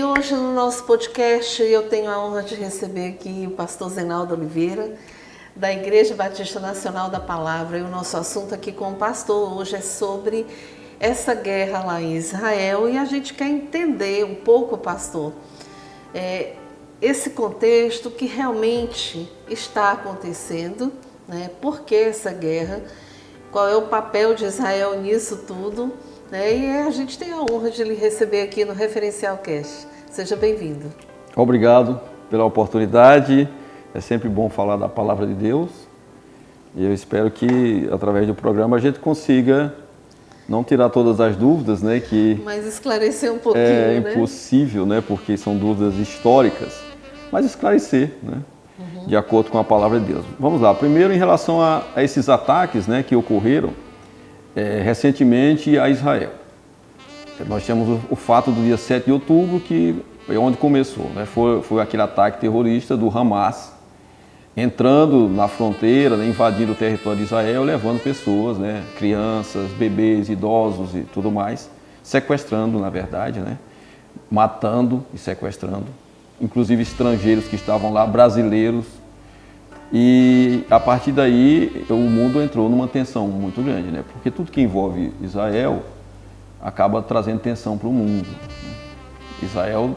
hoje no nosso podcast eu tenho a honra de receber aqui o pastor Zenaldo Oliveira, da Igreja Batista Nacional da Palavra. E o nosso assunto aqui com o pastor hoje é sobre essa guerra lá em Israel. E a gente quer entender um pouco, pastor, esse contexto que realmente está acontecendo, né? Por que essa guerra? Qual é o papel de Israel nisso tudo? E a gente tem a honra de lhe receber aqui no Referencial Cast. Seja bem-vindo. Obrigado pela oportunidade. É sempre bom falar da palavra de Deus. E eu espero que, através do programa, a gente consiga não tirar todas as dúvidas, né? Mas esclarecer um pouquinho, é né? impossível, né? Porque são dúvidas históricas. Mas esclarecer, né? De acordo com a palavra de Deus. Vamos lá. Primeiro, em relação a esses ataques, né, que ocorreram recentemente a Israel. Nós temos o fato do dia 7 de outubro, que é onde começou, né? Foi aquele ataque terrorista do Hamas, entrando na fronteira, né, invadindo o território de Israel, levando pessoas, né, crianças, bebês, idosos e tudo mais, sequestrando, na verdade, né, matando e sequestrando, inclusive estrangeiros que estavam lá, brasileiros. E a partir daí o mundo entrou numa tensão muito grande, né? Porque tudo que envolve Israel acaba trazendo tensão para o mundo. Israel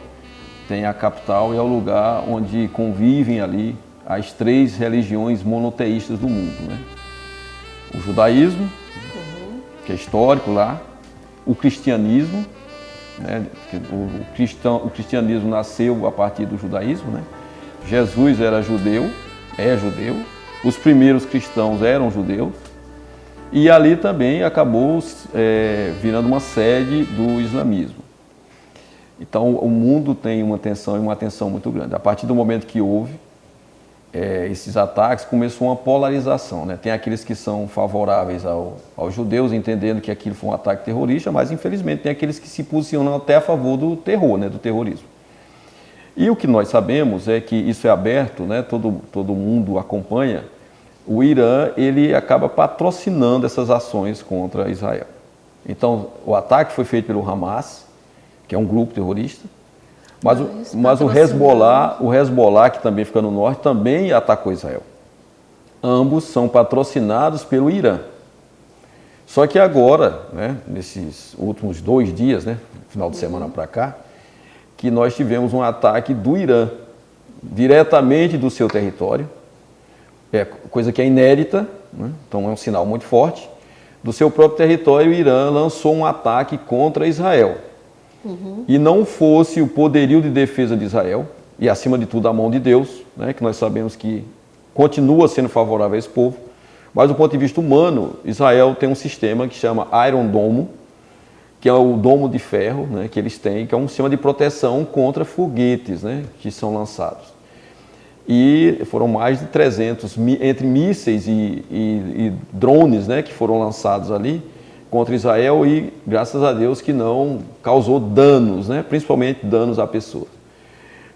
tem a capital e é o lugar onde convivem ali as três religiões monoteístas do mundo, né? O judaísmo, que é histórico lá, o cristianismo, né? O cristianismo nasceu a partir do judaísmo, né? Jesus era judeu, é judeu, os primeiros cristãos eram judeus, e ali também acabou virando uma sede do islamismo. Então o mundo tem uma tensão muito grande. A partir do momento que houve esses ataques, começou uma polarização, né? Tem aqueles que são favoráveis aos judeus, entendendo que aquilo foi um ataque terrorista, mas infelizmente tem aqueles que se posicionam até a favor do terror, né? Do terrorismo. E o que nós sabemos é que isso é aberto, né? Todo mundo acompanha. O Irã, ele acaba patrocinando essas ações contra Israel. Então, o ataque foi feito pelo Hamas, que é um grupo terrorista, mas o Hezbollah, que também fica no norte, também atacou Israel. Ambos são patrocinados pelo Irã. Só que agora, né, nesses últimos 2 dias, né, final de semana para cá, que nós tivemos um ataque do Irã, diretamente do seu território, coisa que é inédita, né? Então é um sinal muito forte. Do seu próprio território, o Irã lançou um ataque contra Israel. E não fosse o poderio de defesa de Israel, e acima de tudo a mão de Deus, né? Que nós sabemos que continua sendo favorável a esse povo, mas do ponto de vista humano, Israel tem um sistema que chama Iron Dome, que é o domo de ferro, né, que eles têm, que é um sistema de proteção contra foguetes, né, que são lançados. E foram mais de 300, entre mísseis e drones, né, que foram lançados ali contra Israel, e graças a Deus que não causou danos, né, principalmente danos a pessoas.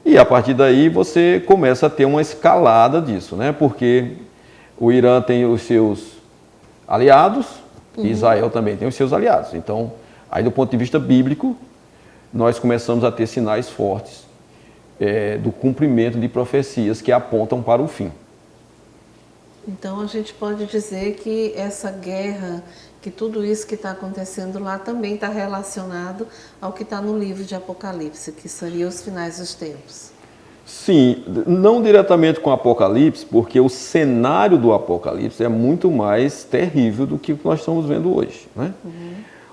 E a partir daí você começa a ter uma escalada disso, né, porque o Irã tem os seus aliados e Israel também tem os seus aliados. Então, aí, do ponto de vista bíblico, nós começamos a ter sinais fortes do cumprimento de profecias que apontam para o fim. Então, a gente pode dizer que essa guerra, que tudo isso que está acontecendo lá também está relacionado ao que está no livro de Apocalipse, que seria os finais dos tempos. Sim, não diretamente com o Apocalipse, porque o cenário do Apocalipse é muito mais terrível do que o que nós estamos vendo hoje, né?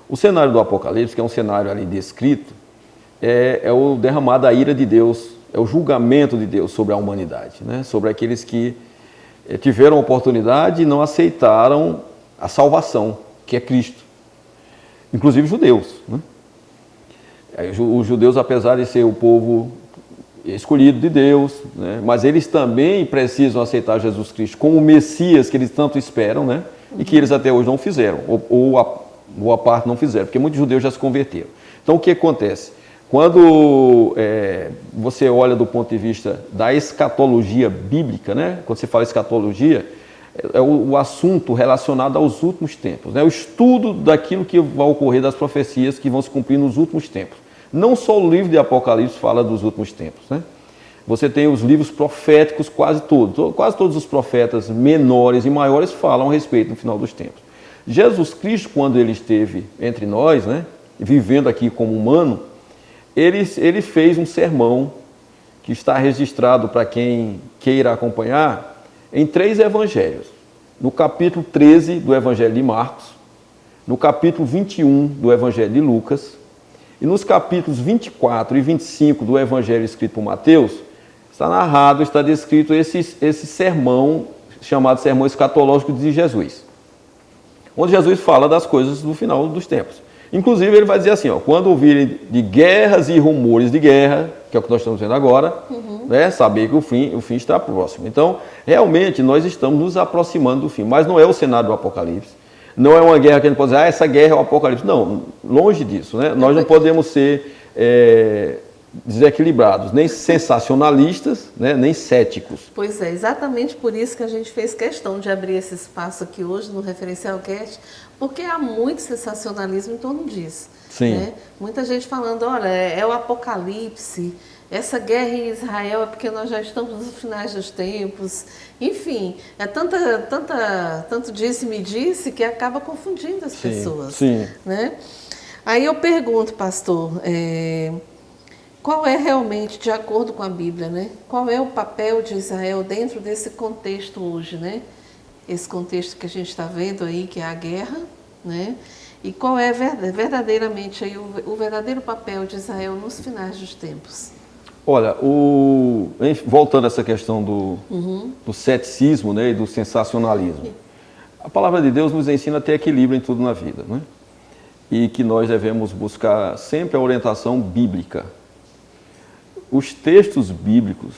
O cenário do Apocalipse, que é um cenário ali descrito, é o derramar da ira de Deus, é o julgamento de Deus sobre a humanidade, né? Sobre aqueles que tiveram a oportunidade e não aceitaram a salvação, que é Cristo. Inclusive judeus, né? Os judeus, apesar de ser o povo escolhido de Deus, né? Mas eles também precisam aceitar Jesus Cristo como o Messias que eles tanto esperam, né? E que eles até hoje não fizeram, ou boa parte não fizeram, porque muitos judeus já se converteram. Então, o que acontece? Quando você olha do ponto de vista da escatologia bíblica, né? Quando você fala escatologia, é o assunto relacionado aos últimos tempos, né? O estudo daquilo que vai ocorrer, das profecias que vão se cumprir nos últimos tempos. Não só o livro de Apocalipse fala dos últimos tempos, né? Você tem os livros proféticos, quase todos os profetas menores e maiores falam a respeito do final dos tempos. Jesus Cristo, quando ele esteve entre nós, né, vivendo aqui como humano, ele fez um sermão que está registrado para quem queira acompanhar em 3 evangelhos. No capítulo 13 do Evangelho de Marcos, no capítulo 21 do Evangelho de Lucas e nos capítulos 24 e 25 do Evangelho escrito por Mateus, está narrado, está descrito esse sermão chamado Sermão Escatológico de Jesus, onde Jesus fala das coisas do final dos tempos. Inclusive ele vai dizer assim, ó, quando ouvirem de guerras e rumores de guerra, que é o que nós estamos vendo agora, né, saber que o fim está próximo. Então, realmente, nós estamos nos aproximando do fim, mas não é o cenário do Apocalipse, não é uma guerra que a gente pode dizer, essa guerra é o Apocalipse. Não, longe disso, né? Nós não podemos ser desequilibrados, nem sensacionalistas, né, nem céticos. Pois é, exatamente por isso que a gente fez questão de abrir esse espaço aqui hoje no Referencial Cast, porque há muito sensacionalismo em torno disso. Sim. Né? Muita gente falando, olha, é o Apocalipse, essa guerra em Israel é porque nós já estamos nos finais dos tempos. Enfim, é tanto disse-me-disse que acaba confundindo as pessoas. Sim. Né? Aí eu pergunto, pastor, qual é realmente, de acordo com a Bíblia, né? Qual é o papel de Israel dentro desse contexto hoje, né? Esse contexto que a gente está vendo aí, que é a guerra, né? E qual é verdadeiramente aí o verdadeiro papel de Israel nos finais dos tempos? Olha, voltando a essa questão do ceticismo, né, e do sensacionalismo, a palavra de Deus nos ensina a ter equilíbrio em tudo na vida, né? E que nós devemos buscar sempre a orientação bíblica. Os textos bíblicos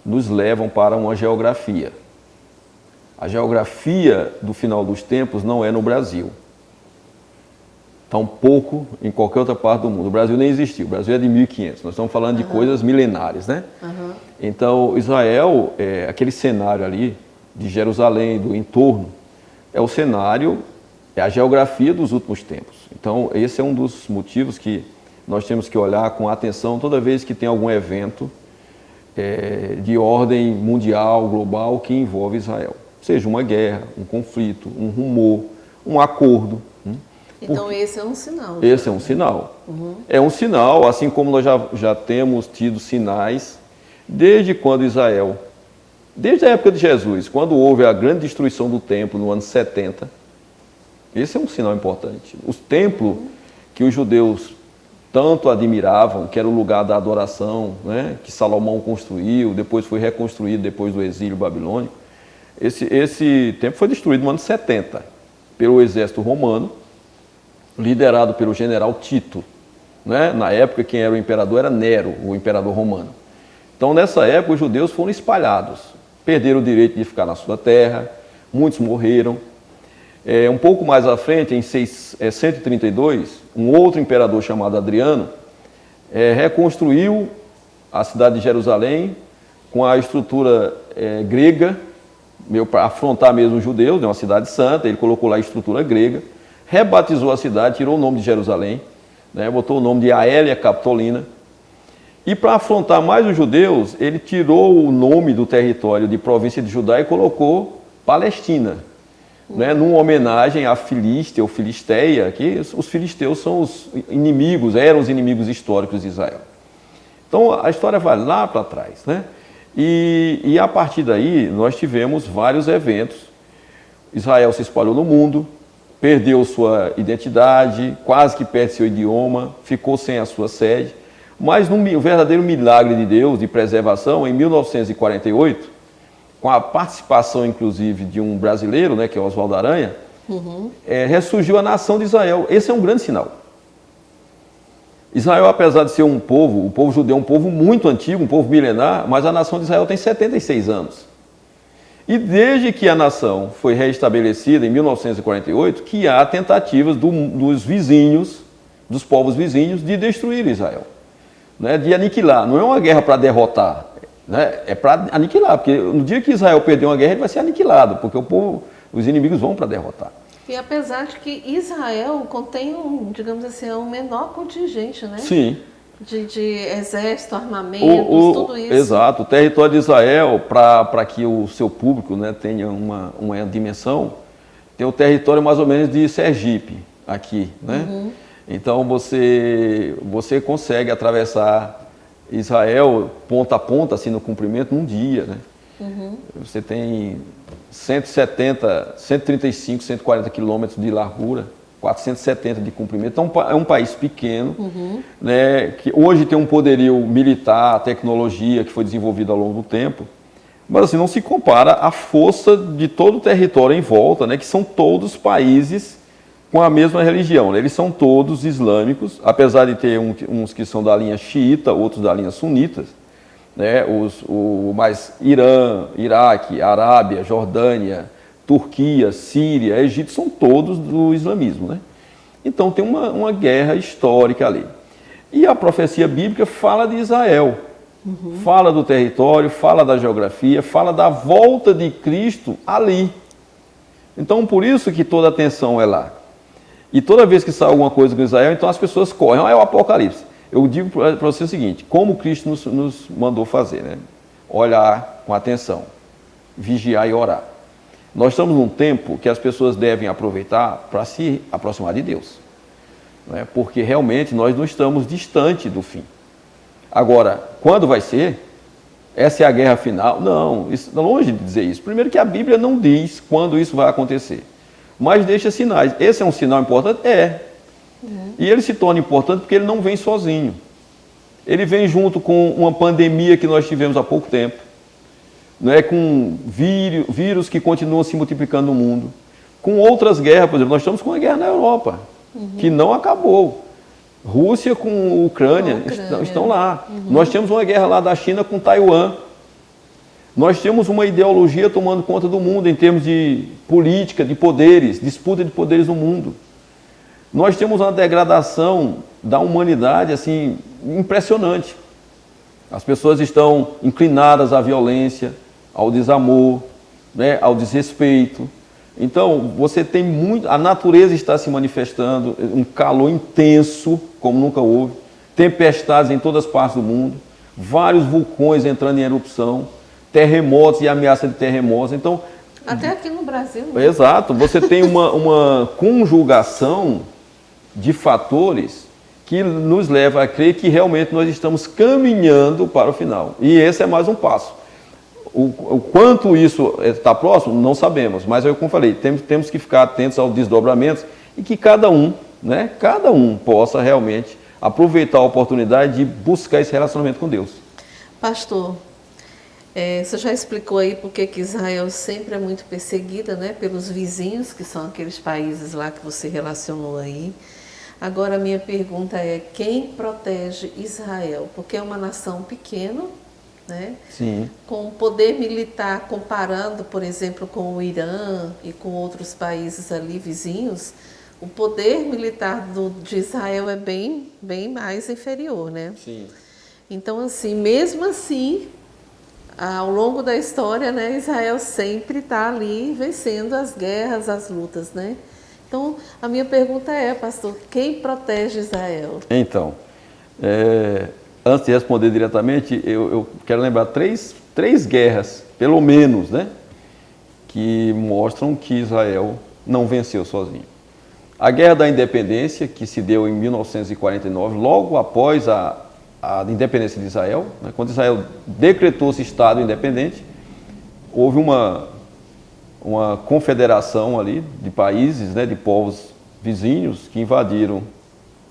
nos levam para uma geografia. A geografia do final dos tempos não é no Brasil. Tampouco em qualquer outra parte do mundo. O Brasil nem existiu. O Brasil é de 1500. Nós estamos falando de coisas milenares, né? Então, Israel, aquele cenário ali de Jerusalém, do entorno, é o cenário, é a geografia dos últimos tempos. Então, esse é um dos motivos que nós temos que olhar com atenção toda vez que tem algum evento de ordem mundial, global, que envolve Israel. Seja uma guerra, um conflito, um rumor, um acordo. Então esse é um sinal. Esse é um sinal. É um sinal, assim como nós já temos tido sinais desde quando Israel, desde a época de Jesus, quando houve a grande destruição do templo no ano 70, esse é um sinal importante. O templo que os judeus tanto admiravam, que era o lugar da adoração, né, que Salomão construiu, depois foi reconstruído depois do exílio babilônico. Esse templo foi destruído no ano 70 pelo exército romano, liderado pelo general Tito. Né? Na época, quem era o imperador era Nero, o imperador romano. Então, nessa época, os judeus foram espalhados, perderam o direito de ficar na sua terra, muitos morreram. Um pouco mais à frente, em 132, um outro imperador chamado Adriano reconstruiu a cidade de Jerusalém com a estrutura grega, para afrontar mesmo os judeus, uma cidade santa. Ele colocou lá a estrutura grega, rebatizou a cidade, tirou o nome de Jerusalém, né, botou o nome de Aélia Capitolina. E para afrontar mais os judeus, ele tirou o nome do território de província de Judá e colocou Palestina, né, numa homenagem à Filístia ou Filisteia, que os filisteus são os inimigos, eram os inimigos históricos de Israel. Então a história vai lá para trás, né? E a partir daí nós tivemos vários eventos. Israel se espalhou no mundo, perdeu sua identidade, quase que perde seu idioma, ficou sem a sua sede. Mas no verdadeiro milagre de Deus, de preservação, em 1948, com a participação inclusive de um brasileiro, né, que é Oswaldo Aranha, ressurgiu a nação de Israel. Esse é um grande sinal. Israel, apesar de ser um povo, o povo judeu é um povo muito antigo, um povo milenar, mas a nação de Israel tem 76 anos. E desde que a nação foi reestabelecida em 1948, que há tentativas dos vizinhos, dos povos vizinhos, de destruir Israel, né, de aniquilar. Não é uma guerra para derrotar, né, é para aniquilar, porque no dia que Israel perder uma guerra, ele vai ser aniquilado, porque os inimigos vão para derrotar. E apesar de que Israel contém, digamos assim, um menor contingente, né? Sim. De exército, armamentos, tudo isso. Exato. O território de Israel, para que o seu público, né, tenha uma dimensão, tem o território mais ou menos de Sergipe, aqui, né? Então você consegue atravessar Israel ponta a ponta, assim, no comprimento, num dia, né? Você tem 135, 140 quilômetros de largura, 470 de comprimento. Então é um país pequeno, né, que hoje tem um poderio militar, tecnologia que foi desenvolvida ao longo do tempo, mas assim, não se compara à força de todo o território em volta, né, que são todos países com a mesma religião, né? Eles são todos islâmicos, apesar de ter uns que são da linha xiita, outros da linha sunitas, né? Mais Irã, Iraque, Arábia, Jordânia, Turquia, Síria, Egito, são todos do islamismo, né? Então tem uma guerra histórica ali. E a profecia bíblica fala de Israel, fala do território, fala da geografia, fala da volta de Cristo ali. Então por isso que toda a atenção é lá. E toda vez que sai alguma coisa com Israel, então as pessoas correm. É o Apocalipse. Eu digo para você o seguinte, como Cristo nos mandou fazer, né? Olhar com atenção, vigiar e orar. Nós estamos num tempo que as pessoas devem aproveitar para se aproximar de Deus, né? Porque realmente nós não estamos distante do fim. Agora, quando vai ser? Essa é a guerra final? Não, longe de dizer isso. Primeiro que a Bíblia não diz quando isso vai acontecer, mas deixa sinais. Esse é um sinal importante? É. E ele se torna importante porque ele não vem sozinho. Ele vem junto com uma pandemia que nós tivemos há pouco tempo, né, com vírus que continuam se multiplicando no mundo, com outras guerras, por exemplo, nós estamos com uma guerra na Europa, que não acabou. Rússia com Ucrânia, estão lá. Nós temos uma guerra lá da China com Taiwan. Nós temos uma ideologia tomando conta do mundo em termos de política, de poderes, disputa de poderes no mundo. Nós temos uma degradação da humanidade assim impressionante. As pessoas estão inclinadas à violência, ao desamor, né, ao desrespeito. Então, você tem a natureza está se manifestando, um calor intenso, como nunca houve, tempestades em todas as partes do mundo, vários vulcões entrando em erupção, terremotos e ameaça de terremotos. Então, até aqui no Brasil. Né? Exato, você tem uma conjugação de fatores que nos leva a crer que realmente nós estamos caminhando para o final. E esse é mais um passo. O quanto isso está próximo, não sabemos, mas como eu falei, temos que ficar atentos aos desdobramentos e que cada um possa realmente aproveitar a oportunidade de buscar esse relacionamento com Deus. Pastor, você já explicou aí por que Israel sempre é muito perseguida, né, pelos vizinhos, que são aqueles países lá que você relacionou aí. Agora, a minha pergunta é, quem protege Israel? Porque é uma nação pequena, né? Sim. Com poder militar, comparando, por exemplo, com o Irã e com outros países ali vizinhos, o poder militar de Israel é bem mais inferior, né? Sim. Então, assim, mesmo assim, ao longo da história, né, Israel sempre está ali vencendo as guerras, as lutas, né? Então, a minha pergunta é, pastor, quem protege Israel? Então, antes de responder diretamente, eu quero lembrar três guerras, pelo menos, né, que mostram que Israel não venceu sozinho. A Guerra da Independência, que se deu em 1949, logo após a independência de Israel, né, quando Israel decretou-se Estado independente, houve uma confederação ali de países, né, de povos vizinhos que invadiram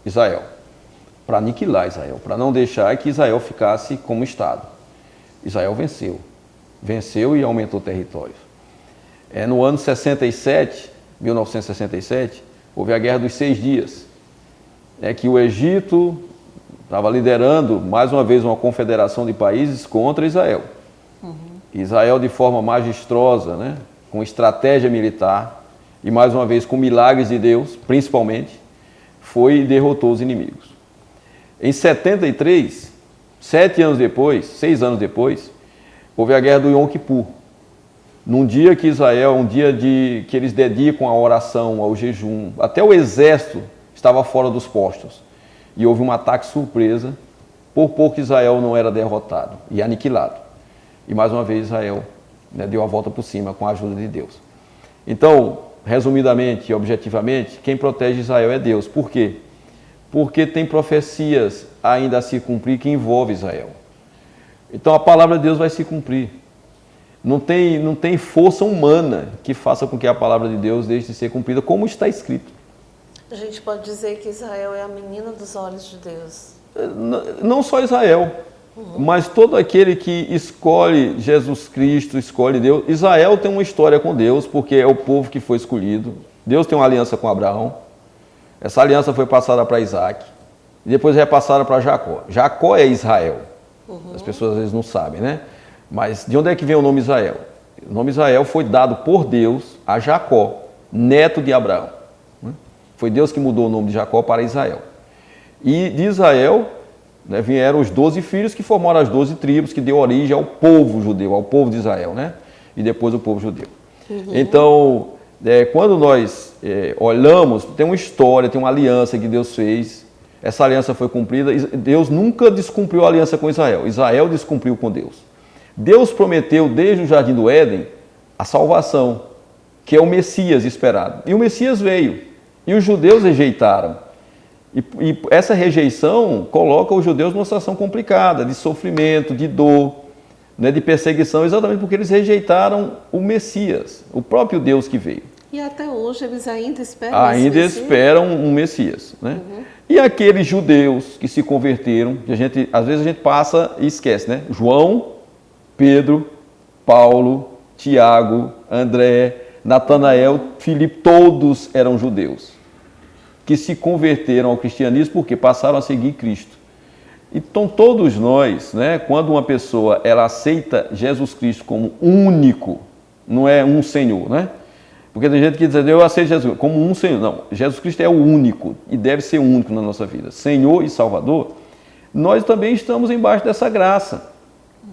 Israel, para aniquilar Israel, para não deixar que Israel ficasse como Estado. Israel venceu e aumentou territórios. No ano 1967, houve a Guerra dos 6 Dias, que o Egito estava liderando mais uma vez uma confederação de países contra Israel. Israel, de forma magistrosa, né, com estratégia militar e mais uma vez com milagres de Deus, principalmente, foi e derrotou os inimigos. Em 73, 6 anos depois, houve a Guerra do Yom Kippur. num dia que Israel, um dia que eles dedicam a oração, ao jejum, até o exército estava fora dos postos. E houve um ataque surpresa, por pouco Israel não era derrotado e aniquilado. E mais uma vez Israel, né, deu a volta por cima com a ajuda de Deus. Então, resumidamente e objetivamente, quem protege Israel é Deus. Por quê? Porque tem profecias ainda a se cumprir que envolvem Israel. Então a palavra de Deus vai se cumprir. Não tem força humana que faça com que a palavra de Deus deixe de ser cumprida, como está escrito. A gente pode dizer que Israel é a menina dos olhos de Deus. Não só Israel, mas todo aquele que escolhe Jesus Cristo, escolhe Deus. Israel tem uma história com Deus, porque é o povo que foi escolhido. Deus tem uma aliança com Abraão. Essa aliança foi passada para Isaac. E depois é passada para Jacó. Jacó é Israel. As pessoas às vezes não sabem, né? Mas de onde é que vem o nome Israel? O nome Israel foi dado por Deus a Jacó, neto de Abraão. Foi Deus que mudou o nome de Jacó para Israel. E de Israel, né, vieram os 12 filhos que formaram as 12 tribos, que deu origem ao povo judeu, ao povo de Israel, né? E depois o povo judeu. Então, quando nós olhamos, tem uma história, tem uma aliança que Deus fez. Essa aliança foi cumprida. Deus nunca descumpriu a aliança com Israel. Israel descumpriu com Deus. Deus prometeu desde o Jardim do Éden a salvação, que é o Messias esperado. E o Messias veio. E os judeus rejeitaram. E essa rejeição coloca os judeus numa situação complicada, de sofrimento, de dor, né, de perseguição, exatamente porque eles rejeitaram o Messias, o próprio Deus que veio. E até hoje eles ainda esperam Ainda esperam um Messias. Né? E aqueles judeus que se converteram, que às vezes a gente passa e esquece, né? João, Pedro, Paulo, Tiago, André, Natanael, Filipe, todos eram judeus que se converteram ao cristianismo porque passaram a seguir Cristo. Então todos nós, né, quando uma pessoa ela aceita Jesus Cristo como único, não é um Senhor, né? Porque tem gente que diz, eu aceito Jesus como um Senhor. Não, Jesus Cristo é o único e deve ser único na nossa vida. Senhor e Salvador, nós também estamos embaixo dessa graça,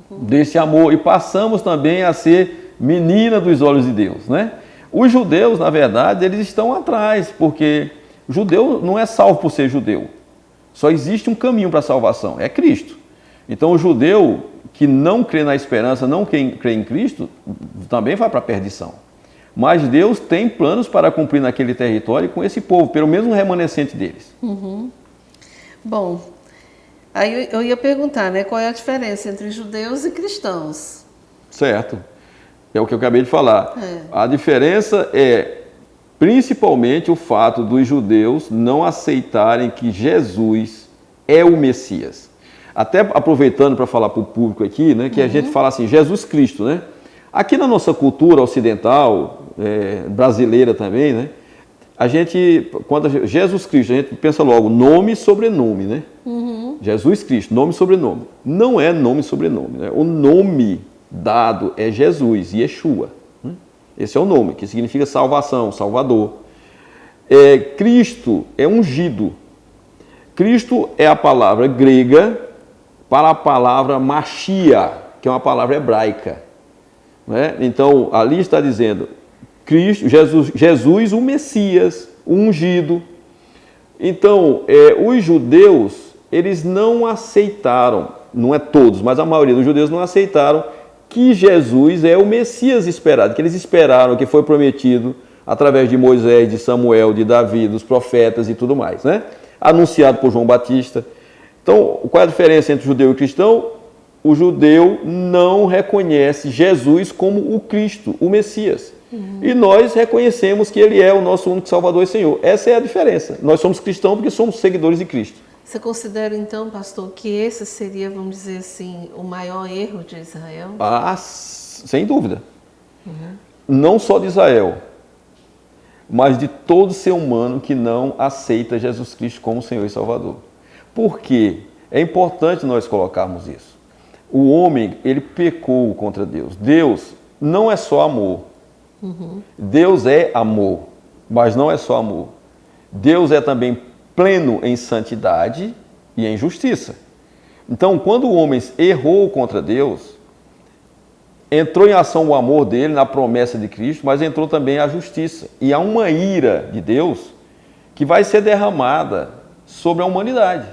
desse amor, e passamos também a ser menina dos olhos de Deus, né? Os judeus, na verdade, eles estão atrás, porque o judeu não é salvo por ser judeu. Só existe um caminho para a salvação, é Cristo. Então o judeu que não crê na esperança, não crê em Cristo, também vai para a perdição. Mas Deus tem planos para cumprir naquele território com esse povo, pelo menos um remanescente deles. Bom, aí eu ia perguntar, né, qual é a diferença entre judeus e cristãos? Certo. É o que eu acabei de falar. A diferença é principalmente o fato dos judeus não aceitarem que Jesus é o Messias. Até aproveitando para falar para o público aqui, né, que a gente fala assim, Jesus Cristo, né? Aqui na nossa cultura ocidental, brasileira também, né? Quando Jesus Cristo, a gente pensa logo nome e sobrenome, né? Jesus Cristo, nome e sobrenome. Não é nome e sobrenome, né? O nome dado é Jesus, Yeshua. Esse é o nome, que significa salvação, Salvador. Cristo é ungido. Cristo é a palavra grega para a palavra Machia, que é uma palavra hebraica. Né? Então, ali está dizendo Cristo, Jesus, o Messias, o ungido. Então, os judeus, eles não aceitaram, não é todos, mas a maioria dos judeus não aceitaram que Jesus é o Messias esperado, que eles esperaram, que foi prometido através de Moisés, de Samuel, de Davi, dos profetas e tudo mais, né? Anunciado por João Batista. Então, qual é a diferença entre judeu e cristão? O judeu não reconhece Jesus como o Cristo, o Messias. E nós reconhecemos que Ele é o nosso único Salvador e Senhor. Essa é a diferença. Nós somos cristãos porque somos seguidores de Cristo. Você considera, então, pastor, que esse seria, vamos dizer assim, o maior erro de Israel? Ah, sem dúvida. Não só de Israel, mas de todo ser humano que não aceita Jesus Cristo como Senhor e Salvador. Por quê? É importante nós colocarmos isso. O homem, ele pecou contra Deus. Deus não é só amor. Deus é amor, mas não é só amor. Deus é também pleno em santidade e em justiça. Então, quando o homem errou contra Deus, entrou em ação o amor dele na promessa de Cristo, mas entrou também a justiça. E há uma ira de Deus que vai ser derramada sobre a humanidade.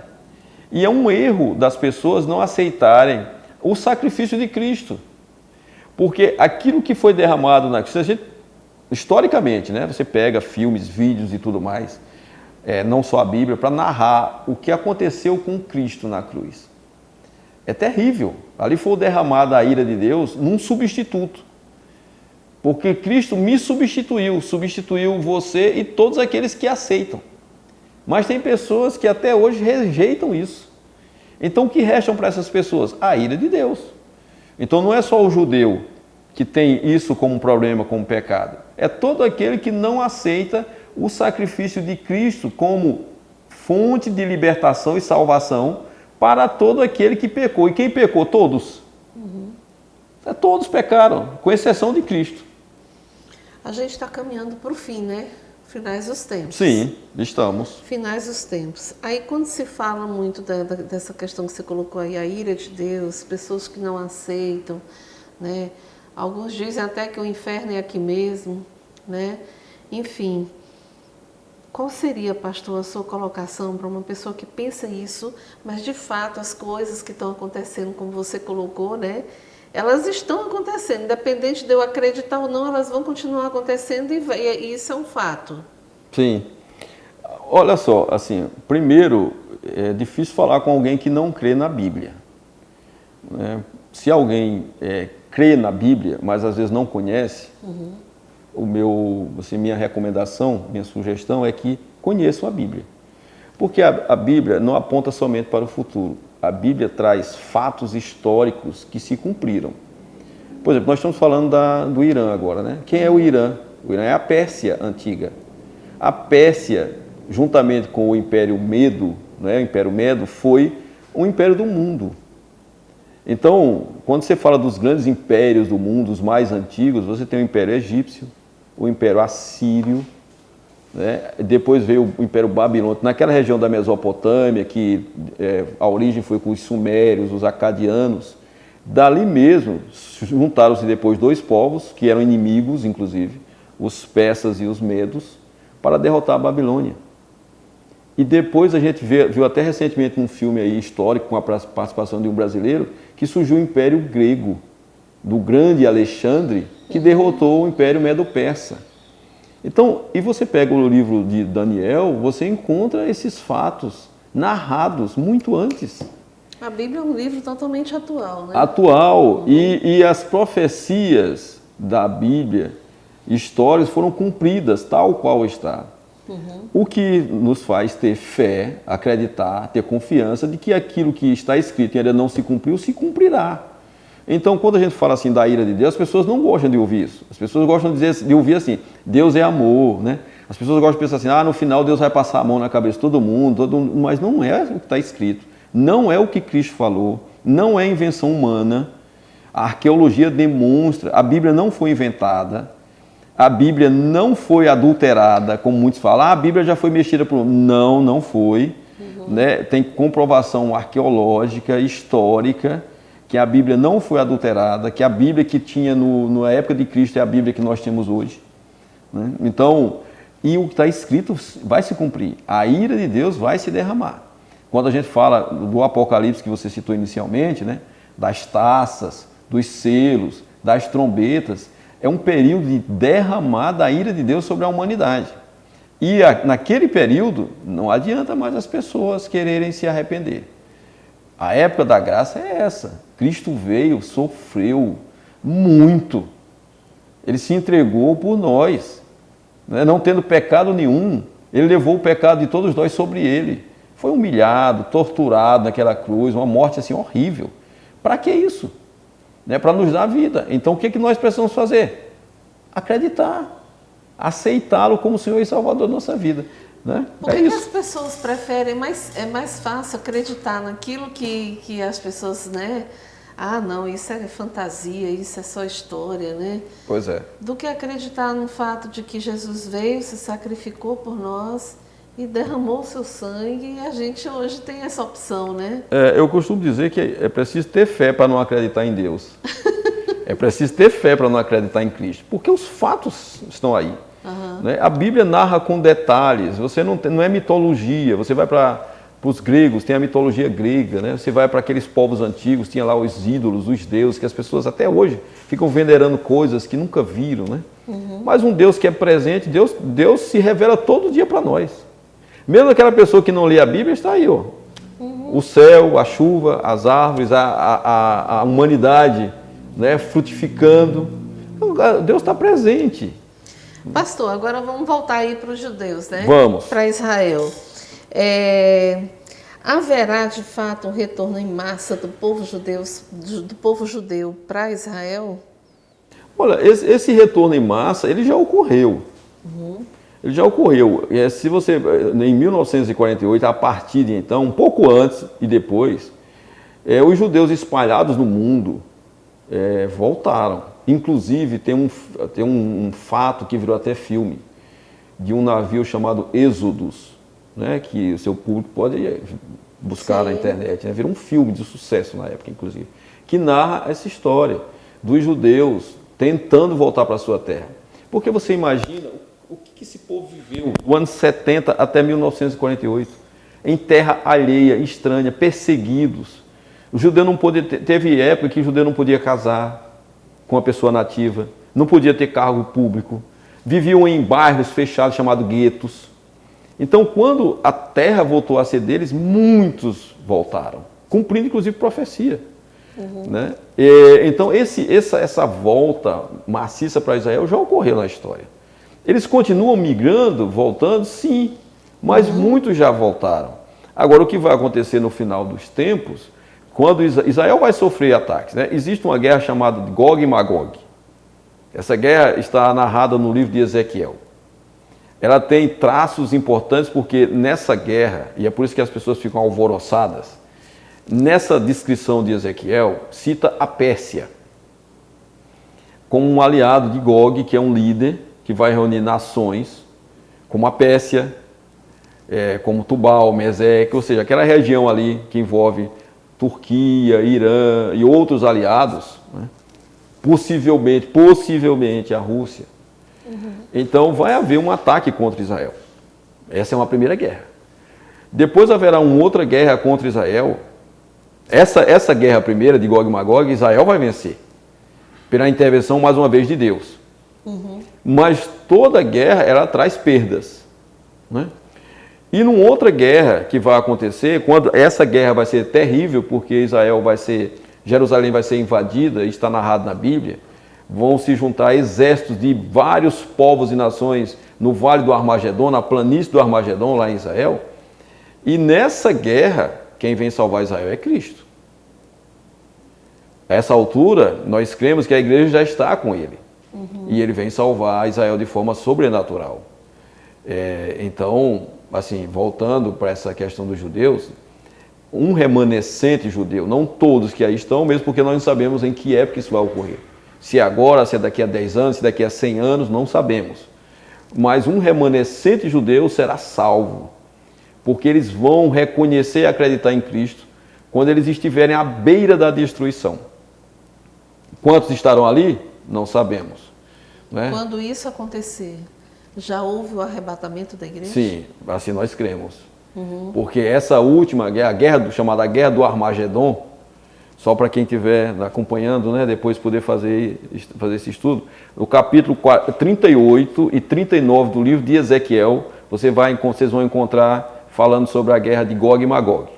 E é um erro das pessoas não aceitarem o sacrifício de Cristo. Porque aquilo que foi derramado na cruz, historicamente, né? Você pega filmes, vídeos e tudo mais, não só a Bíblia, para narrar o que aconteceu com Cristo na cruz. É terrível. Ali foi derramada a ira de Deus num substituto. Porque Cristo me substituiu você e todos aqueles que aceitam. Mas tem pessoas que até hoje rejeitam isso. Então o que restam para essas pessoas? A ira de Deus. Então não é só o judeu que tem isso como problema, como pecado. É todo aquele que não aceita o sacrifício de Cristo como fonte de libertação e salvação para todo aquele que pecou. E quem pecou? Todos. Todos pecaram, com exceção de Cristo. A gente está caminhando para o fim, né? Finais dos tempos. Sim, estamos. Finais dos tempos. Aí quando se fala muito dessa questão que você colocou aí, a ira de Deus, pessoas que não aceitam, né? Alguns dizem até que o inferno é aqui mesmo, né? Enfim, qual seria, pastor, a sua colocação para uma pessoa que pensa isso, mas de fato as coisas que estão acontecendo, como você colocou, né? Elas estão acontecendo, independente de eu acreditar ou não, elas vão continuar acontecendo e isso é um fato. Sim. Olha só, assim, primeiro, é difícil falar com alguém que não crê na Bíblia. Né? Se alguém crê na Bíblia, mas às vezes não conhece, minha recomendação, minha sugestão é que conheçam a Bíblia. Porque a Bíblia não aponta somente para o futuro. A Bíblia traz fatos históricos que se cumpriram. Por exemplo, nós estamos falando do Irã agora, né? Quem é o Irã? O Irã é a Pérsia antiga. A Pérsia, juntamente com o Império Medo, né? O Império Medo foi o império do mundo. Então, quando você fala dos grandes impérios do mundo, os mais antigos, você tem o Império Egípcio, o Império Assírio, né? Depois veio o Império Babilônico, naquela região da Mesopotâmia, que a origem foi com os sumérios, os acadianos. Dali mesmo, juntaram-se depois dois povos, que eram inimigos, inclusive, os persas e os medos, para derrotar a Babilônia. E depois a gente viu até recentemente um filme aí histórico, com a participação de um brasileiro, que surgiu o Império Grego, do grande Alexandre, que derrotou o Império Medo-Persa. Então, e você pega o livro de Daniel, você encontra esses fatos narrados muito antes. A Bíblia é um livro totalmente atual, né? Atual. E as profecias da Bíblia, histórias, foram cumpridas tal qual está. O que nos faz ter fé, acreditar, ter confiança de que aquilo que está escrito e ainda não se cumpriu, se cumprirá. Então, quando a gente fala assim da ira de Deus, as pessoas não gostam de ouvir isso. As pessoas gostam de ouvir assim, Deus é amor, né? As pessoas gostam de pensar assim, no final Deus vai passar a mão na cabeça de todo mundo, mas não é o que está escrito. Não é o que Cristo falou, não é invenção humana. A arqueologia demonstra, a Bíblia não foi inventada, a Bíblia não foi adulterada, como muitos falam, a Bíblia já foi mexida por... Não foi. Né? Tem comprovação arqueológica, histórica, que a Bíblia não foi adulterada, que a Bíblia que tinha na época de Cristo é a Bíblia que nós temos hoje. Né? Então, e o que está escrito vai se cumprir. A ira de Deus vai se derramar. Quando a gente fala do Apocalipse que você citou inicialmente, né? Das taças, dos selos, das trombetas, é um período de derramar da ira de Deus sobre a humanidade. E naquele período, não adianta mais as pessoas quererem se arrepender. A época da graça é essa. Cristo veio, sofreu muito. Ele se entregou por nós, né? Não tendo pecado nenhum. Ele levou o pecado de todos nós sobre ele. Foi humilhado, torturado naquela cruz, uma morte assim horrível. Para que isso? Né? Para nos dar vida. Então o que nós precisamos fazer? Acreditar. Aceitá-lo como Senhor e Salvador da nossa vida. Né? Por que as pessoas preferem, é mais fácil acreditar naquilo que as pessoas, né? Não, isso é fantasia, isso é só história, né? Pois é. Do que acreditar no fato de que Jesus veio, se sacrificou por nós e derramou o seu sangue, e a gente hoje tem essa opção, né? Eu costumo dizer que é preciso ter fé para não acreditar em Deus. É preciso ter fé para não acreditar em Cristo, porque os fatos estão aí. Né? A Bíblia narra com detalhes, você não é mitologia, você vai para os gregos, tem a mitologia grega, né? Você vai para aqueles povos antigos, tinha lá os ídolos, os deuses, que as pessoas até hoje ficam venerando coisas que nunca viram. Né? Mas um Deus que é presente, Deus se revela todo dia para nós. Mesmo aquela pessoa que não lê a Bíblia, está aí, ó. O céu, a chuva, as árvores, a humanidade, né, frutificando. Deus está presente. Pastor, agora vamos voltar aí para os judeus, né? Vamos. Para Israel. Haverá de fato um retorno em massa do povo judeu para Israel? Olha, esse retorno em massa, ele já ocorreu. Ele já ocorreu. Se você, em 1948, a partir de então, um pouco antes e depois, os judeus espalhados no mundo voltaram. Inclusive, tem um fato que virou até filme, de um navio chamado Êxodos, né, que o seu público pode buscar na internet. Né, virou um filme de sucesso na época, inclusive, que narra essa história dos judeus tentando voltar para a sua terra. Porque você imagina o que esse povo viveu do ano 70 até 1948, em terra alheia, estranha, perseguidos. O judeu não podia teve época que o judeu não podia casar com uma pessoa nativa, não podia ter cargo público, viviam em bairros fechados chamados guetos. Então, quando a terra voltou a ser deles, muitos voltaram, cumprindo inclusive profecia. Né? Então, essa volta maciça para Israel já ocorreu na história. Eles continuam migrando, voltando, sim, mas muitos já voltaram. Agora, o que vai acontecer no final dos tempos, quando Israel vai sofrer ataques, né? Existe uma guerra chamada de Gog e Magog. Essa guerra está narrada no livro de Ezequiel. Ela tem traços importantes porque nessa guerra, e é por isso que as pessoas ficam alvoroçadas, nessa descrição de Ezequiel, cita a Pérsia como um aliado de Gog, que é um líder que vai reunir nações, como a Pérsia, como Tubal, Meseque, ou seja, aquela região ali que envolve Turquia, Irã e outros aliados, né? Possivelmente a Rússia. Então vai haver um ataque contra Israel. Essa é uma primeira guerra. Depois haverá uma outra guerra contra Israel. Essa guerra primeira de Gog e Magog, Israel vai vencer, pela intervenção, mais uma vez, de Deus. Mas toda guerra, ela traz perdas. Né? E numa outra guerra que vai acontecer, quando essa guerra vai ser terrível, porque Jerusalém vai ser invadida, está narrado na Bíblia, vão se juntar exércitos de vários povos e nações no Vale do Armagedon, na planície do Armagedon, lá em Israel. E nessa guerra, quem vem salvar Israel é Cristo. A essa altura, nós cremos que a igreja já está com ele. E ele vem salvar Israel de forma sobrenatural. Então, assim, voltando para essa questão dos judeus, um remanescente judeu, não todos que aí estão, mesmo porque nós não sabemos em que época isso vai ocorrer. Se é agora, se é daqui a 10 anos, se daqui a 100 anos, não sabemos. Mas um remanescente judeu será salvo, porque eles vão reconhecer e acreditar em Cristo quando eles estiverem à beira da destruição. Quantos estarão ali? Não sabemos. Né? Quando isso acontecer, já houve o arrebatamento da igreja? Sim, assim nós cremos. Porque essa última guerra, chamada Guerra do Armagedon, só para quem estiver acompanhando, né, depois poder fazer esse estudo, no capítulo 38 e 39 do livro de Ezequiel, vocês vão encontrar falando sobre a guerra de Gog e Magog.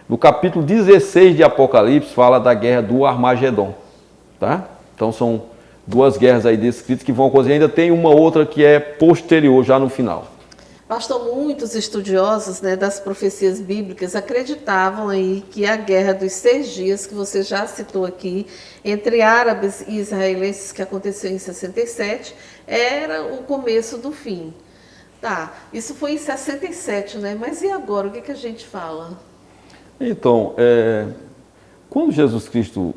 No capítulo 16 de Apocalipse, fala da guerra do Armagedon. Tá? Então são duas guerras aí descritas que vão acontecer. Ainda tem uma outra que é posterior, já no final. Pastor, muitos estudiosos, né, das profecias bíblicas acreditavam aí que a guerra dos 6 dias, que você já citou aqui, entre árabes e israelenses, que aconteceu em 67, era o começo do fim. Tá, isso foi em 67, né? Mas e agora? O que a gente fala? Então, quando Jesus Cristo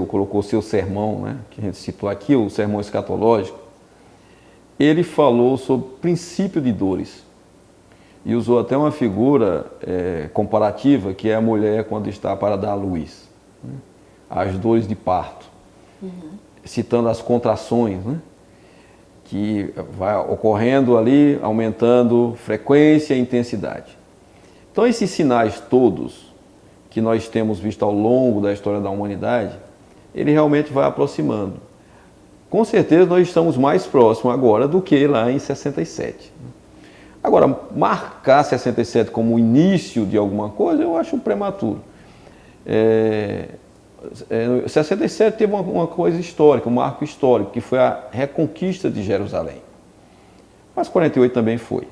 colocou o seu sermão, né, que a gente citou aqui, o sermão escatológico, ele falou sobre princípio de dores e usou até uma figura comparativa, que é a mulher quando está para dar à luz, né? As dores de parto. citando as contrações, né? Que vai ocorrendo ali, aumentando frequência e intensidade. Então, esses sinais todos que nós temos visto ao longo da história da humanidade, ele realmente vai aproximando. Com certeza, nós estamos mais próximos agora do que lá em 67. Agora, marcar 67 como o início de alguma coisa, eu acho prematuro. 67 teve uma coisa histórica, um marco histórico, que foi a reconquista de Jerusalém. Mas 48 também foi.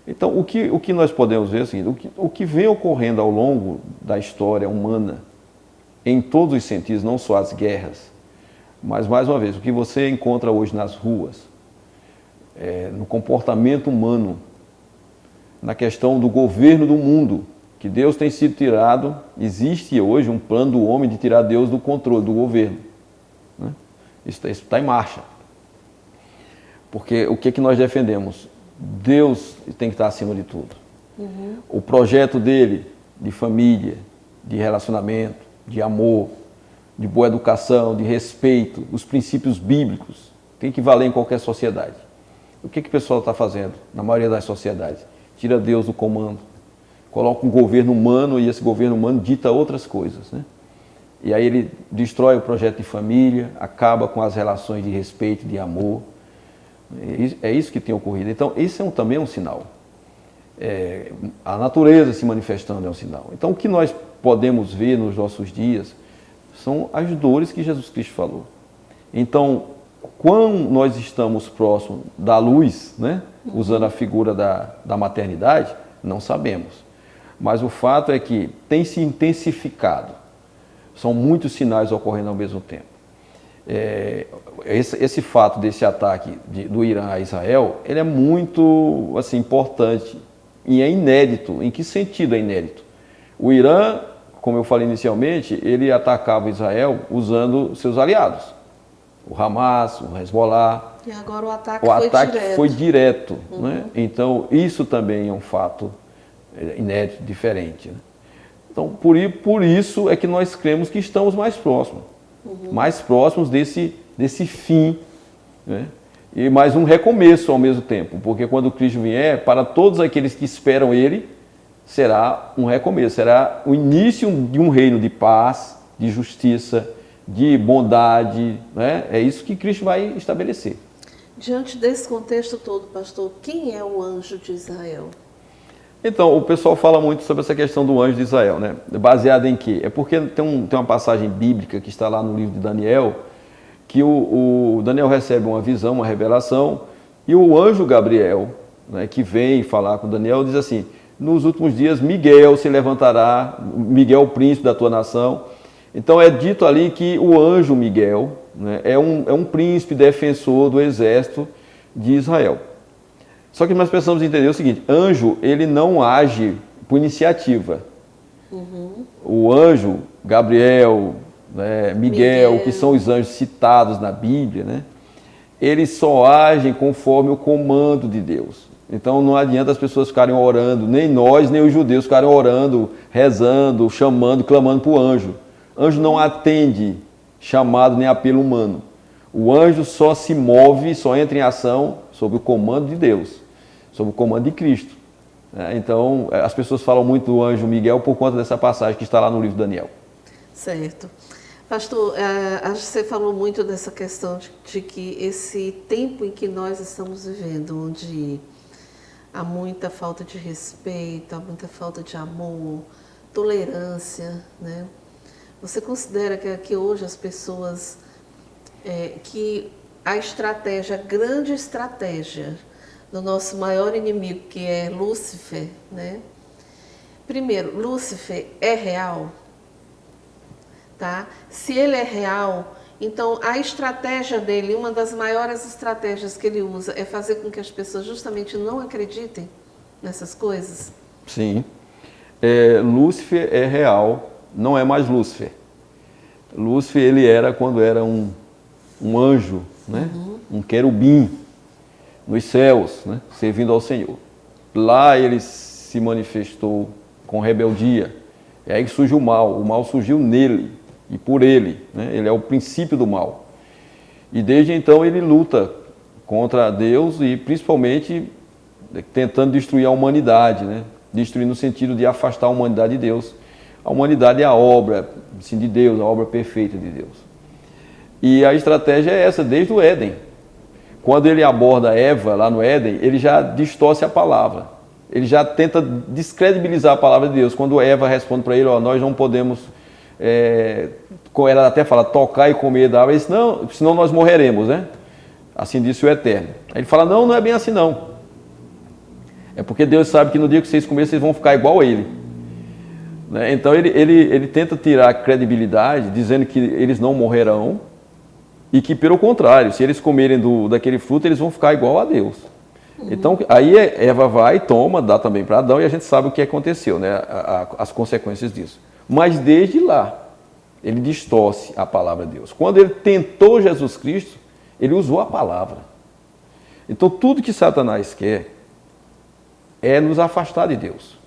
Então, o que nós podemos ver é o seguinte: o que vem ocorrendo ao longo da história humana, em todos os sentidos, não só as guerras, mas, mais uma vez, o que você encontra hoje nas ruas, no comportamento humano, na questão do governo do mundo, que Deus tem sido tirado, existe hoje um plano do homem de tirar Deus do controle do governo, né? Isso está em marcha. Porque o que nós defendemos? Deus tem que estar acima de tudo. O projeto dele de família, de relacionamento, de amor, de boa educação, de respeito, os princípios bíblicos, tem que valer em qualquer sociedade. O que o pessoal está fazendo na maioria das sociedades? Tira Deus do comando, coloca um governo humano e esse governo humano dita outras coisas, né? E aí ele destrói o projeto de família, acaba com as relações de respeito, de amor. É isso que tem ocorrido. Então, isso também é um sinal. A natureza se manifestando é um sinal. Então, o que nós podemos ver nos nossos dias são as dores que Jesus Cristo falou. Então, quando nós estamos próximos da luz, né, usando a figura da maternidade, não sabemos. Mas o fato é que tem se intensificado. São muitos sinais ocorrendo ao mesmo tempo. Esse fato desse ataque do Irã a Israel, ele é muito assim, importante e é inédito. Em que sentido é inédito? O Irã, como eu falei inicialmente, ele atacava Israel usando seus aliados. O Hamas, o Hezbollah. E agora o ataque foi direto. Né? Então, isso também é um fato inédito, diferente. Né? Então, por isso é que nós cremos que estamos mais próximos. Mais próximos desse fim, né? E mais um recomeço ao mesmo tempo, porque quando Cristo vier, para todos aqueles que esperam Ele, será um recomeço, será o início de um reino de paz, de justiça, de bondade, né? É isso que Cristo vai estabelecer. Diante desse contexto todo, pastor, quem é o anjo de Israel? Então, o pessoal fala muito sobre essa questão do anjo de Israel, né? Baseado em quê? É porque tem uma passagem bíblica que está lá no livro de Daniel, que o Daniel recebe uma visão, uma revelação, e o anjo Gabriel, né, que vem falar com Daniel, diz assim: nos últimos dias Miguel se levantará, Miguel, o príncipe da tua nação. Então é dito ali que o anjo Miguel, né, é um príncipe defensor do exército de Israel. Só que nós precisamos entender o seguinte: anjo, ele não age por iniciativa. O anjo, Gabriel, né, Miguel, que são os anjos citados na Bíblia, né, eles só agem conforme o comando de Deus. Então não adianta as pessoas ficarem orando, nem nós, nem os judeus ficarem orando, rezando, chamando, clamando para o anjo. Anjo não atende chamado nem apelo humano. O anjo só se move, só entra em ação sob o comando de Deus, sob o comando de Cristo. Então, as pessoas falam muito do anjo Miguel por conta dessa passagem que está lá no livro de Daniel. Certo. Pastor, você falou muito dessa questão de que esse tempo em que nós estamos vivendo, onde há muita falta de respeito, há muita falta de amor, tolerância, né? Você considera que hoje as pessoas, que a estratégia, a grande estratégia do nosso maior inimigo, que é Lúcifer, né? Primeiro, Lúcifer é real? Tá? Se ele é real, então a estratégia dele, uma das maiores estratégias que ele usa é fazer com que as pessoas justamente não acreditem nessas coisas? Sim. Lúcifer é real, não é mais Lúcifer. Lúcifer, ele era quando era um anjo, né? Um querubim nos céus, né? Servindo ao Senhor. Lá ele se manifestou com rebeldia. É aí que surge o mal surgiu nele. e por ele, né? Ele é o princípio do mal. E desde então ele luta contra Deus e principalmente tentando destruir a humanidade, né? Destruir no sentido de afastar a humanidade de Deus. A humanidade é a obra, assim, de Deus, a obra perfeita de Deus. E a estratégia é essa, desde o Éden. Quando ele aborda Eva lá no Éden, ele já distorce a palavra. Ele já tenta descredibilizar a palavra de Deus. Quando Eva responde para ele, ó, nós não podemos, ela até fala, tocar e comer da árvore, ele diz, não, senão nós morreremos, né? Assim disse o Eterno. Aí ele fala, não, não é bem assim não. É porque Deus sabe que no dia que vocês comerem, vocês vão ficar igual a ele. Né? Então ele tenta tirar a credibilidade, dizendo que eles não morrerão, e que, pelo contrário, se eles comerem daquele fruto, eles vão ficar igual a Deus. Então, aí Eva vai, toma, dá também para Adão, e a gente sabe o que aconteceu, né? As consequências disso. Mas desde lá, ele distorce a palavra de Deus. Quando ele tentou Jesus Cristo, ele usou a palavra. Então, tudo que Satanás quer é nos afastar de Deus.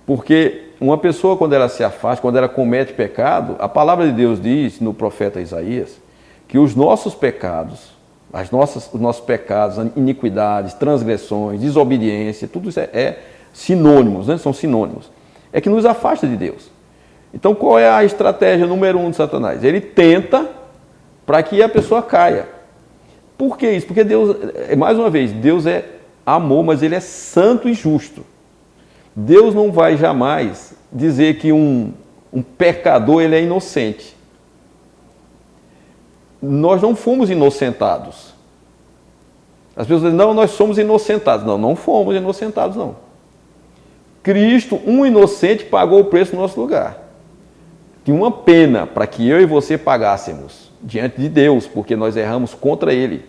Porque uma pessoa, quando ela se afasta, quando ela comete pecado, a palavra de Deus diz, no profeta Isaías, que os nossos pecados, os nossos pecados, iniquidades, transgressões, desobediência, tudo isso é sinônimos, né? São sinônimos. É que nos afasta de Deus. Então, qual é a estratégia número 1 de Satanás? Ele tenta para que a pessoa caia. Por que isso? Porque Deus, mais uma vez, Deus é amor, mas ele é santo e justo. Deus não vai jamais dizer que um pecador ele é inocente. Nós não fomos inocentados. As pessoas dizem, não, nós somos inocentados. Não, não fomos inocentados, não. Cristo, um inocente, pagou o preço no nosso lugar. Tinha uma pena para que eu e você pagássemos diante de Deus, porque nós erramos contra Ele.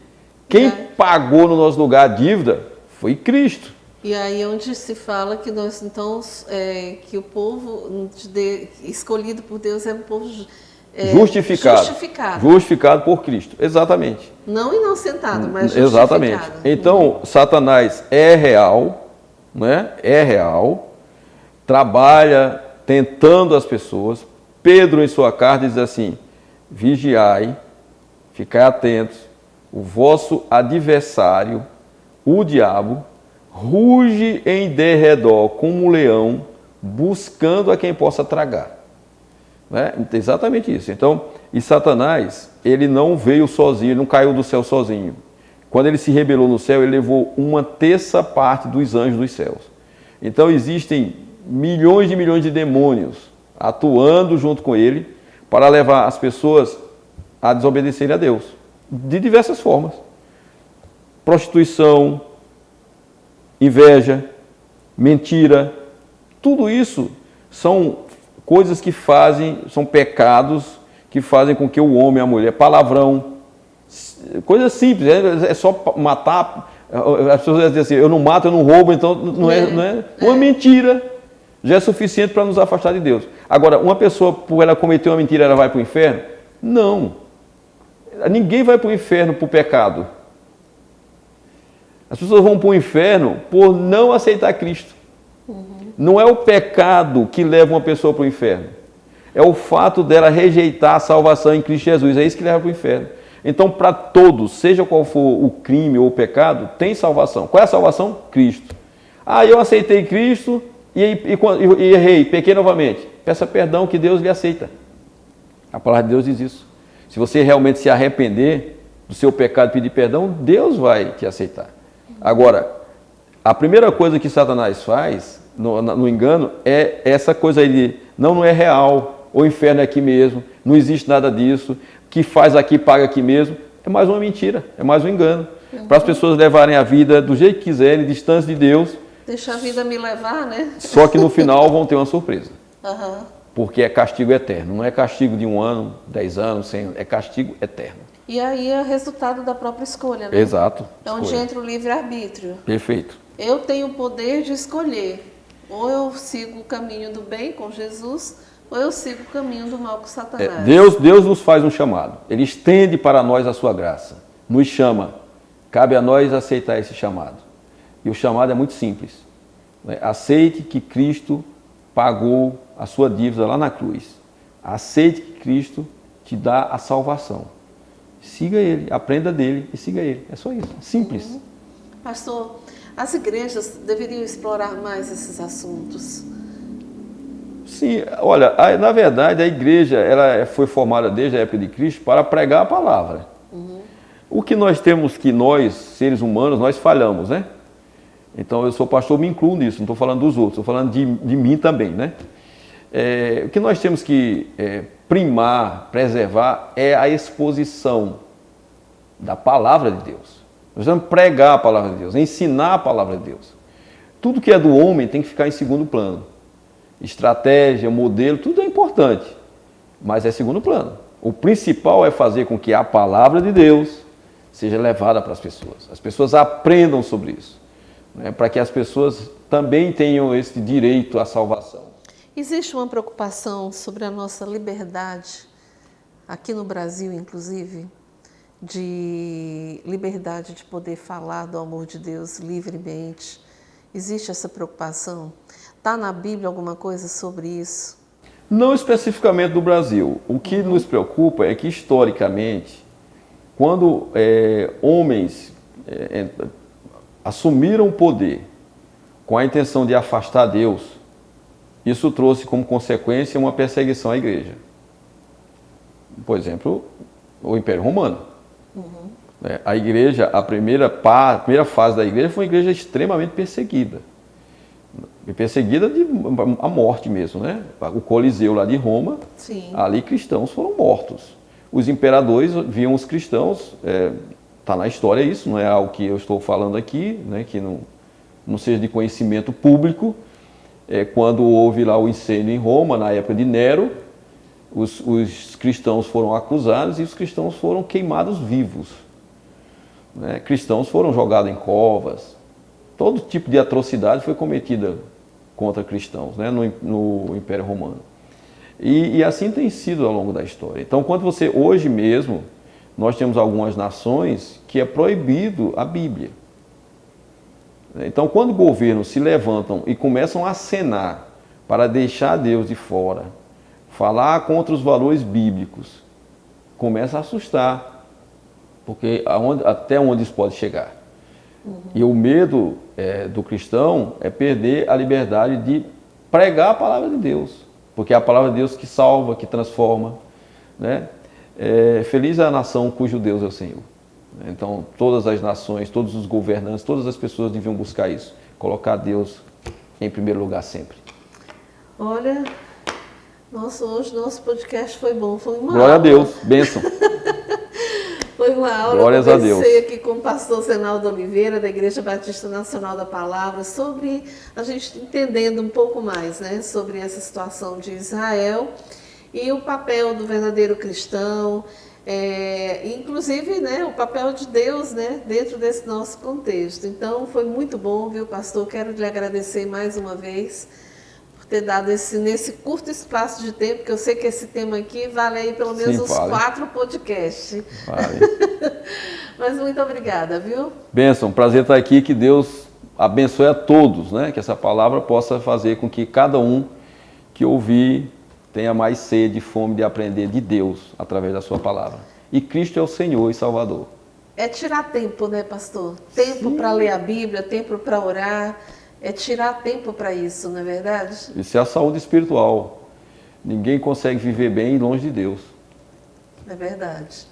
Quem pagou no nosso lugar a dívida foi Cristo. E aí onde se fala que nós, então, que o povo escolhido por Deus é um povo justificado por Cristo, exatamente. Não inocentado, mas justificado. Exatamente. Então, Satanás é real, né? É real, trabalha tentando as pessoas. Pedro, em sua carta, diz assim, vigiai, ficai atentos, o vosso adversário, o diabo, ruge em derredor como um leão, buscando a quem possa tragar. Né? Exatamente isso. Então, e Satanás, ele não veio sozinho, ele não caiu do céu sozinho. Quando ele se rebelou no céu, ele levou 1/3 parte dos anjos dos céus. Então, existem milhões de demônios atuando junto com ele para levar as pessoas a desobedecerem a Deus, de diversas formas. Prostituição, inveja, mentira, tudo isso são coisas que são pecados que fazem com que o homem e a mulher, palavrão, coisas simples, é só matar. As pessoas dizem assim, eu não mato, eu não roubo, então não é uma mentira já é suficiente para nos afastar de Deus. Agora, uma pessoa, por ela cometer uma mentira, ela vai para o inferno? Não. Ninguém vai para o inferno por pecado. As pessoas vão para o inferno por não aceitar Cristo. Não é o pecado que leva uma pessoa para o inferno. É o fato dela rejeitar a salvação em Cristo Jesus. É isso que leva para o inferno. Então, para todos, seja qual for o crime ou o pecado, tem salvação. Qual é a salvação? Cristo. Ah, eu aceitei Cristo e errei, pequei novamente. Peça perdão que Deus lhe aceita. A palavra de Deus diz isso. Se você realmente se arrepender do seu pecado e pedir perdão, Deus vai te aceitar. Agora, a primeira coisa que Satanás faz, no engano, é essa coisa aí de não é real, o inferno é aqui mesmo, não existe nada disso, que faz aqui, paga aqui mesmo. É mais uma mentira, é mais um engano. Para as pessoas levarem a vida do jeito que quiserem, distância de Deus. Deixa a vida me levar, né? Só que no final vão ter uma surpresa. Porque é castigo eterno, não é castigo de 1 ano, 10 anos, 100 anos, é castigo eterno. E aí é resultado da própria escolha, né? Exato. É onde entra o livre-arbítrio. Perfeito. Eu tenho o poder de escolher. Ou eu sigo o caminho do bem com Jesus, ou eu sigo o caminho do mal com Satanás. Deus nos faz um chamado. Ele estende para nós a sua graça. Nos chama. Cabe a nós aceitar esse chamado. E o chamado é muito simples. Aceite que Cristo pagou a sua dívida lá na cruz. Aceite que Cristo te dá a salvação. Siga Ele, aprenda dele e siga Ele. É só isso, simples. Pastor, as igrejas deveriam explorar mais esses assuntos. Sim, olha, na verdade a igreja ela foi formada desde a época de Cristo para pregar a palavra. O que nós temos que nós, seres humanos, nós falhamos, né? Então eu sou pastor, me incluo nisso, não estou falando dos outros, estou falando de mim também, né? O que nós temos que primar, preservar é a exposição da palavra de Deus. Nós vamos pregar a palavra de Deus, ensinar a palavra de Deus. Tudo que é do homem tem que ficar em segundo plano. Estratégia, modelo, tudo é importante, mas é segundo plano. O principal é fazer com que a palavra de Deus seja levada para as pessoas aprendam sobre isso, né? Para que as pessoas também tenham esse direito à salvação. Existe uma preocupação sobre a nossa liberdade, aqui no Brasil inclusive, de liberdade de poder falar do amor de Deus livremente. Existe essa preocupação? Está na Bíblia alguma coisa sobre isso? Não especificamente do Brasil. O que nos preocupa é que, historicamente, quando homens assumiram o poder com a intenção de afastar Deus, isso trouxe como consequência uma perseguição à igreja. Por exemplo, o Império Romano. A igreja, a primeira fase da igreja foi uma igreja extremamente perseguida. Perseguida à morte mesmo, né? O Coliseu lá de Roma, sim, ali cristãos foram mortos. Os imperadores viam os cristãos, está na história isso, não é algo que eu estou falando aqui, né? Que não seja de conhecimento público. Quando houve lá o incêndio em Roma, na época de Nero, os cristãos foram acusados e os cristãos foram queimados vivos. Né? Cristãos foram jogados em covas. Todo tipo de atrocidade foi cometida contra cristãos, né? no Império Romano. E assim tem sido ao longo da história. Então, hoje mesmo, nós temos algumas nações que é proibido a Bíblia. Então, quando governos se levantam e começam a acenar para deixar Deus de fora, falar contra os valores bíblicos, começa a assustar, porque até onde isso pode chegar? E o medo do cristão é perder a liberdade de pregar a palavra de Deus, porque é a palavra de Deus que salva, que transforma, né? Feliz é a nação cujo Deus é o Senhor. Então, todas as nações, todos os governantes, todas as pessoas deviam buscar isso, colocar Deus em primeiro lugar sempre. Olha, hoje nosso podcast foi bom, foi uma Glória aula. a Deus, bênção. Foi uma aula, Glórias a Deus. Conversei aqui com o pastor Zenaldo Oliveira, da Igreja Batista Nacional da Palavra, sobre a gente entendendo um pouco mais, né, sobre essa situação de Israel e o papel do verdadeiro cristão, inclusive, né, o papel de Deus, né, dentro desse nosso contexto. Então, foi muito bom, viu, pastor? Quero lhe agradecer mais uma vez por ter dado nesse curto espaço de tempo, que eu sei que esse tema aqui vale aí pelo menos uns 4 podcasts. Vale. Mas muito obrigada, viu? Bênção, prazer estar aqui, que Deus abençoe a todos, né? Que essa palavra possa fazer com que cada um que ouvir tenha mais sede e fome de aprender de Deus através da sua palavra. E Cristo é o Senhor e Salvador. É tirar tempo, né, pastor? Tempo para ler a Bíblia, tempo para orar, é tirar tempo para isso, não é verdade? Isso é a saúde espiritual. Ninguém consegue viver bem longe de Deus. É verdade.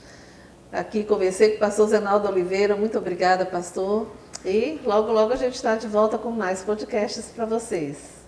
Aqui conversei com o pastor Zenaldo Oliveira, muito obrigada, pastor. E logo, logo a gente está de volta com mais podcasts para vocês.